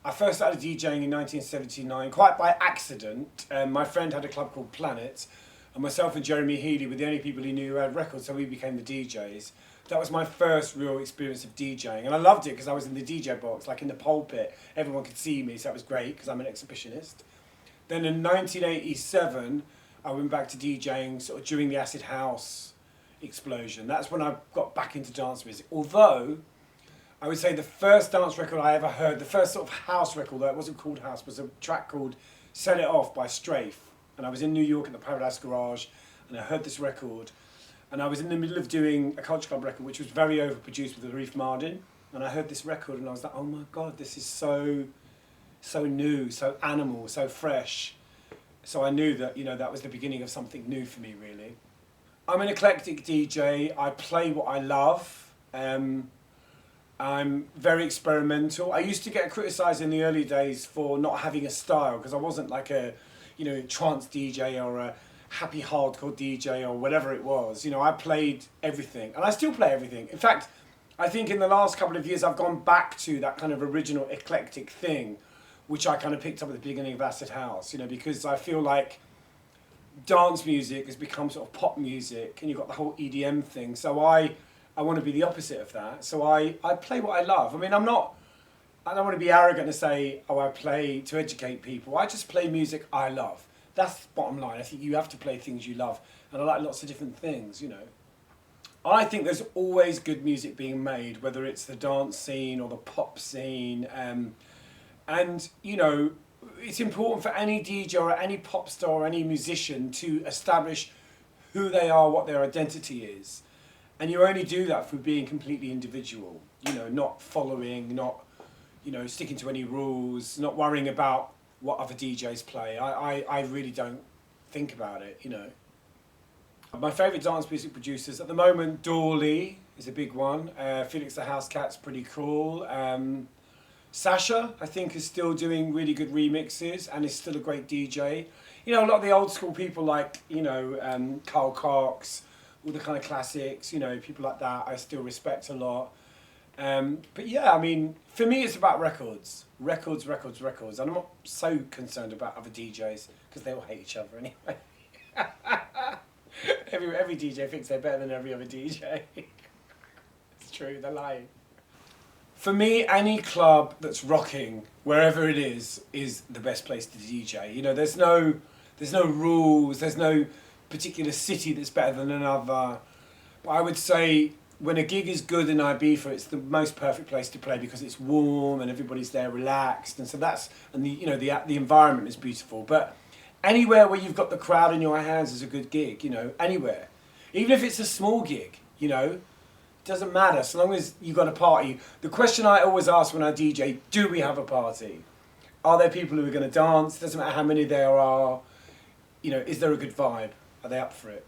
I first started DJing in 1979, quite by accident. My friend had a club called Planet, and myself and Jeremy Healy were the only people he knew who had records, so we became the DJs. That was my first real experience of DJing, and I loved it because I was in the DJ box, like in the pulpit. Everyone could see me, so that was great because I'm an exhibitionist. Then in 1987, I went back to DJing sort of during the acid house explosion. That's when I got back into dance music. Although, I would say the first dance record I ever heard, the first sort of house record, though it wasn't called house, was a track called Set It Off by Strafe. And I was in New York at the Paradise Garage, and I heard this record. And I was in the middle of doing a Culture Club record, which was very overproduced with Arif Mardin. And I heard this record, and I was like, oh my God, this is so new, so animal, so fresh. So I knew that, that was the beginning of something new for me, really. I'm an eclectic DJ. I play what I love. I'm very experimental. I used to get criticised in the early days for not having a style, because I wasn't like a, trance DJ or a happy hardcore DJ or whatever it was. I played everything, and I still play everything. In fact, I think in the last couple of years I've gone back to that kind of original eclectic thing, which I kind of picked up at the beginning of Acid House, because I feel like dance music has become sort of pop music, and you've got the whole EDM thing. So I want to be the opposite of that. So I play what I love. I mean, I don't want to be arrogant and say, I play to educate people. I just play music I love. That's the bottom line. I think you have to play things you love. And I like lots of different things, I think there's always good music being made, whether it's the dance scene or the pop scene. And, it's important for any DJ or any pop star or any musician to establish who they are, what their identity is. And you only do that through being completely individual, not following, not, sticking to any rules, not worrying about what other DJs play. I really don't think about it, My favourite dance music producers at the moment, Dawley is a big one. Felix the House Cat's pretty cool. Sasha, I think, is still doing really good remixes and is still a great DJ. A lot of the old school people like, Carl Cox, all the kind of classics, people like that I still respect a lot. But yeah, I mean, for me it's about records. Records. And I'm not so concerned about other DJs because they all hate each other anyway. Every DJ thinks they're better than every other DJ. It's true, they're lying. For me, any club that's rocking, wherever it is the best place to DJ. There's no rules, there's no particular city that's better than another. But I would say when a gig is good in Ibiza, it's the most perfect place to play because it's warm and everybody's there relaxed, and so the environment is beautiful. But anywhere where you've got the crowd in your hands is a good gig. Anywhere, even if it's a small gig, it doesn't matter so long as you've got a party. The question I always ask when I DJ: do we have a party? Are there people who are going to dance? Doesn't matter how many there are. Is there a good vibe? Are they up for it?